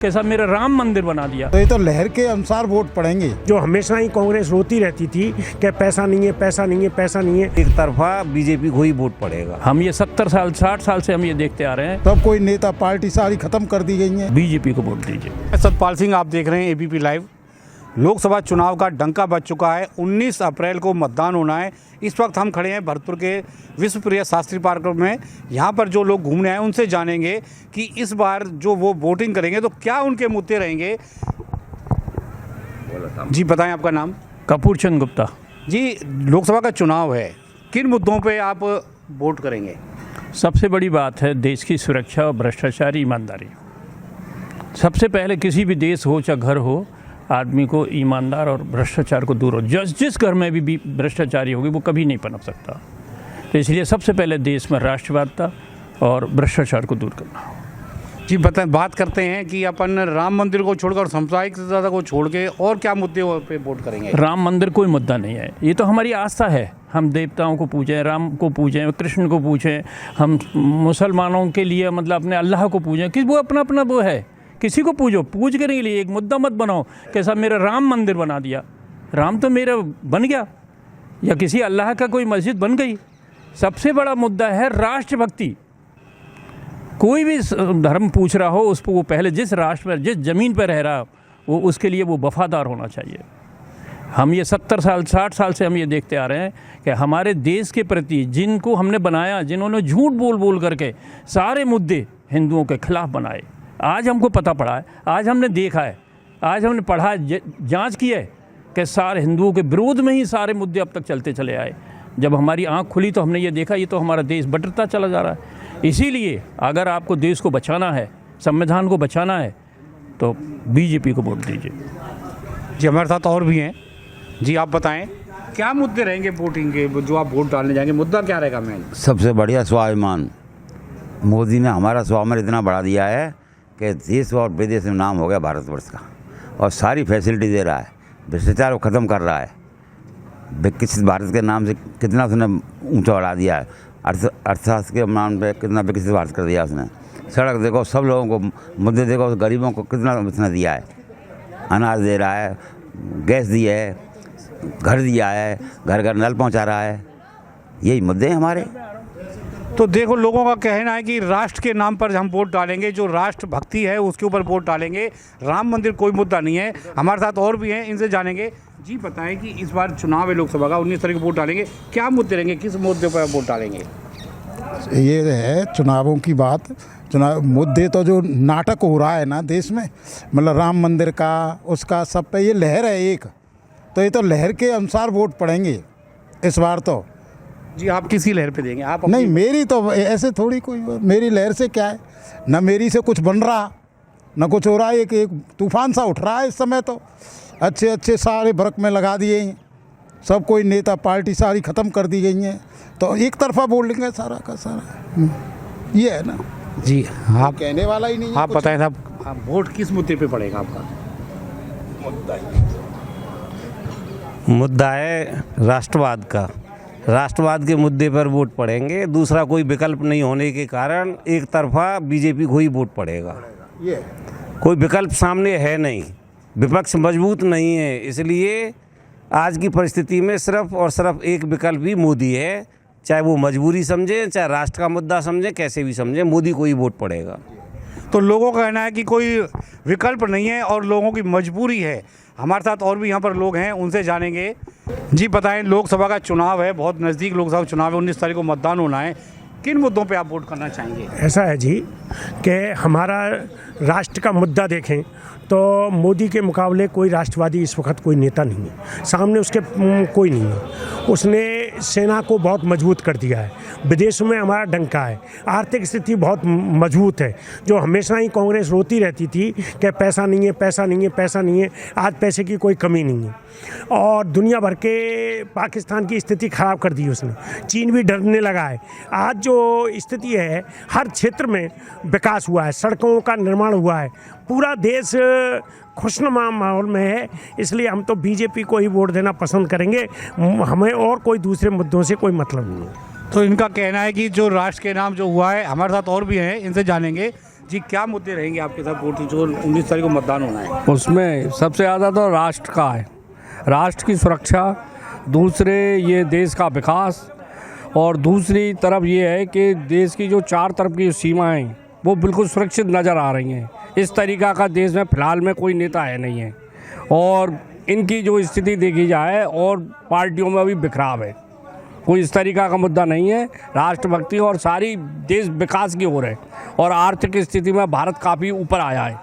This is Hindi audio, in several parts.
कैसा मेरा राम मंदिर बना दिया। तो ये तो लहर के अनुसार वोट पड़ेंगे। जो हमेशा ही कांग्रेस रोती रहती थी कि पैसा नहीं है, पैसा नहीं है, पैसा नहीं है। एक तरफा बीजेपी को ही वोट पड़ेगा। हम ये 70 साल 60 साल से हम ये देखते आ रहे हैं। सब कोई नेता पार्टी सारी खत्म कर दी गई है। बीजेपी को वोट दीजिए। सतपाल सिंह, आप देख रहे हैं एबीपी लाइव। लोकसभा चुनाव का डंका बज चुका है। 19 अप्रैल को मतदान होना है। इस वक्त हम खड़े हैं भरतपुर के विश्वप्रिय शास्त्री पार्क में। यहाँ पर जो लोग घूमने आए उनसे जानेंगे कि इस बार जो वो वोटिंग करेंगे तो क्या उनके मुद्दे रहेंगे। जी बताएं आपका नाम। कपूर चंद गुप्ता। जी, लोकसभा का चुनाव है, किन मुद्दों पे आप वोट करेंगे? सबसे बड़ी बात है देश की सुरक्षा और भ्रष्टाचार, ईमानदारी। सबसे पहले किसी भी देश हो चाहे घर हो, आदमी को ईमानदार और भ्रष्टाचार को दूर हो। जिस घर में भी भ्रष्टाचारी होगी वो कभी नहीं पनप सकता। तो इसलिए सबसे पहले देश में राष्ट्रवादिता और भ्रष्टाचार को दूर करना। जी बात करते हैं कि अपन राम मंदिर को छोड़कर, सामुदायिक ज्यादा को छोड़ के और क्या मुद्दे पे वोट करेंगे? राम मंदिर कोई मुद्दा नहीं है। ये तो हमारी आस्था है। हम देवताओं को पूजें, राम को पूजें, कृष्ण को पूजें। हम मुसलमानों के लिए मतलब अपने अल्लाह को पूजें कि वो अपना अपना वो है। किसी को पूजो, पूज करने के लिए एक मुद्दा मत बनाओ कैसा मेरा राम मंदिर बना दिया। राम तो मेरा बन गया या किसी अल्लाह का कोई मस्जिद बन गई। सबसे बड़ा मुद्दा है राष्ट्रभक्ति। कोई भी धर्म पूछ रहा हो उसको वो पहले जिस राष्ट्र पर, जिस ज़मीन पर रह रहा वो उसके लिए वो वफादार होना चाहिए। हम ये 70 साल 60 साल से हम ये देखते आ रहे हैं कि हमारे देश के प्रति जिनको हमने बनाया, जिन्होंने झूठ बोल बोल करके सारे मुद्दे हिंदुओं के खिलाफ बनाए, आज हमको पता पड़ा है, आज हमने देखा है, आज हमने पढ़ा, जांच की है कि सारे हिंदुओं के विरोध में ही सारे मुद्दे अब तक चलते चले आए। जब हमारी आंख खुली तो हमने ये देखा ये तो हमारा देश बंटता चला जा रहा है। इसीलिए अगर आपको देश को बचाना है, संविधान को बचाना है तो बीजेपी को वोट दीजिए। जी, हमारे साथ और भी हैं। जी, आप बताएं क्या मुद्दे रहेंगे वोटिंग के, जो आप वोट डालने जाएंगे? मुद्दा क्या रहेगा? मैं सबसे बढ़िया स्वाभिमान। मोदी ने हमारा स्वाभिमान इतना बढ़ा दिया है कि देश और विदेश में नाम हो गया भारतवर्ष का, और सारी फैसिलिटी दे रहा है, भ्रष्टाचार को ख़त्म कर रहा है। विकसित भारत के नाम से कितना उसने ऊंचा बढ़ा दिया है। अर्थशास्त्र के नाम पे कितना विकसित भारत कर दिया उसने। सड़क देखो, सब लोगों को मुद्दे देखो, गरीबों को कितना उसने दिया है। अनाज दे रहा है, गैस दी है, घर दिया है, घर घर नल पहुंचा रहा है। यही मुद्दे हैं हमारे। तो देखो, लोगों का कहना है कि राष्ट्र के नाम पर हम वोट डालेंगे, जो राष्ट्र भक्ति है उसके ऊपर वोट डालेंगे। राम मंदिर कोई मुद्दा नहीं है। हमारे साथ और भी हैं, इनसे जानेंगे। जी बताएं कि इस बार चुनाव है लोकसभा का, 19 तारीख को वोट डालेंगे, क्या मुद्दे रहेंगे, किस मुद्दे पर वोट डालेंगे? ये है चुनावों की बात। चुनाव मुद्दे तो जो नाटक हो रहा है ना देश में, मतलब राम मंदिर का, उसका, सब पे ये लहर है एक। तो ये तो लहर के अनुसार वोट पड़ेंगे इस बार तो। जी, आप किसी लहर पे देंगे? आप नहीं, मेरी तो ऐसे थोड़ी कोई, मेरी लहर से क्या है, ना मेरी से कुछ बन रहा ना कुछ हो रहा है। एक तूफान सा उठ रहा है इस समय। तो अच्छे अच्छे सारे भड़क में लगा दिए हैं। सब कोई नेता पार्टी सारी ख़त्म कर दी गई हैं। तो एक तरफा बोलेंगे सारा का सारा। ये है ना। जी, आप कहने वाला ही नहीं है। आप बताएं साहब, आप वोट किस मुद्दे पे पड़ेगा आपका? मुद्दा है राष्ट्रवाद का। राष्ट्रवाद के मुद्दे पर वोट पड़ेंगे। दूसरा कोई विकल्प नहीं होने के कारण एक तरफा बीजेपी को ही वोट पड़ेगा। ये कोई विकल्प सामने है नहीं, विपक्ष मजबूत नहीं है। इसलिए आज की परिस्थिति में सिर्फ और सिर्फ एक विकल्प ही मोदी है। चाहे वो मजबूरी समझें, चाहे राष्ट्र का मुद्दा समझें, कैसे भी समझें, मोदी को ही वोट पड़ेगा। तो लोगों का कहना है कि कोई विकल्प नहीं है और लोगों की मजबूरी है। हमारे साथ और भी यहाँ पर लोग हैं, उनसे जानेंगे। जी बताएं, लोकसभा का चुनाव है, बहुत नज़दीक लोकसभा चुनाव है, 19 तारीख को मतदान होना है, किन मुद्दों पे आप वोट करना चाहेंगे? ऐसा है जी कि हमारा राष्ट्र का मुद्दा देखें तो मोदी के मुकाबले कोई राष्ट्रवादी इस वक्त कोई नेता नहीं है। सामने उसके कोई नहीं है। उसने सेना को बहुत मजबूत कर दिया है। विदेशों में हमारा डंका है। आर्थिक स्थिति बहुत मजबूत है। जो हमेशा ही कांग्रेस रोती रहती थी कि पैसा नहीं है, पैसा नहीं है, पैसा नहीं है, आज पैसे की कोई कमी नहीं है। और दुनिया भर के पाकिस्तान की स्थिति ख़राब कर दी उसने। चीन भी डरने लगा है। आज जो स्थिति है, हर क्षेत्र में विकास हुआ है, सड़कों का निर्माण हुआ है, पूरा देश खुशनुमा माहौल में है। इसलिए हम तो बीजेपी को ही वोट देना पसंद करेंगे। हमें और कोई दूसरे मुद्दों से कोई मतलब नहीं है। तो इनका कहना है कि जो राष्ट्र के नाम जो हुआ है, हमारे साथ और भी हैं, इनसे जानेंगे। जी क्या मुद्दे रहेंगे आपके साथ वोट जो 19 तारीख को मतदान होना है? उसमें सबसे ज़्यादा तो राष्ट्र का है, राष्ट्र की सुरक्षा, दूसरे ये देश का विकास, और दूसरी तरफ ये है कि देश की जो चार तरफ की सीमाएं वो बिल्कुल सुरक्षित नज़र आ रही हैं। इस तरीक़ा का देश में फ़िलहाल में कोई नेता है नहीं है, और इनकी जो स्थिति देखी जाए और पार्टियों में भी बिखराव है, कोई इस तरीक़ा का मुद्दा नहीं है। राष्ट्रभक्ति और सारी देश विकास की ओर है, और आर्थिक स्थिति में भारत काफ़ी ऊपर आया है,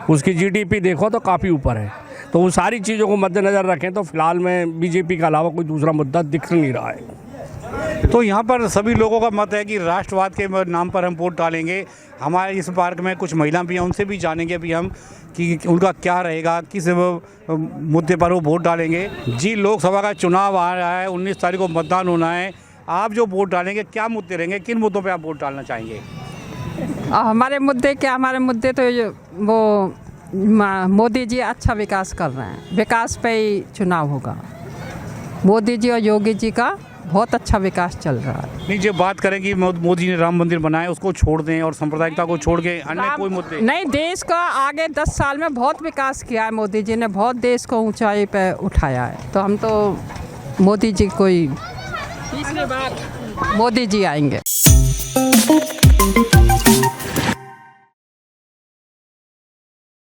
उसकी जीडीपी देखो तो काफ़ी ऊपर है। तो वो सारी चीज़ों को मद्देनज़र रखें तो फिलहाल में बीजेपी के अलावा कोई दूसरा मुद्दा दिख नहीं रहा है। तो यहाँ पर सभी लोगों का मत है कि राष्ट्रवाद के नाम पर हम वोट डालेंगे। हमारे इस पार्क में कुछ महिला भी हैं, उनसे भी जानेंगे भी हम कि उनका क्या रहेगा, किस मुद्दे पर वो वोट डालेंगे। जी लोकसभा का चुनाव आ रहा है, 19 तारीख को मतदान होना है। आप जो वोट डालेंगे क्या मुद्दे रहेंगे, किन मुद्दों पर आप वोट डालना चाहेंगे? हमारे मुद्दे क्या, हमारे मुद्दे तो वो मोदी जी अच्छा विकास कर रहे हैं, विकास पे ही चुनाव होगा। मोदी जी और योगी जी का बहुत अच्छा विकास चल रहा है। नहीं, जब बात करें कि मोदी ने राम मंदिर बनाया उसको छोड़ दें और सांप्रदायिकता को छोड़ के अन्य कोई मुद्दे नहीं, देश का आगे 10 साल में बहुत विकास किया है मोदी जी ने, बहुत देश को ऊंचाई पे उठाया है। तो हम तो मोदी जी कोई तीसरी बार मोदी जी आएंगे।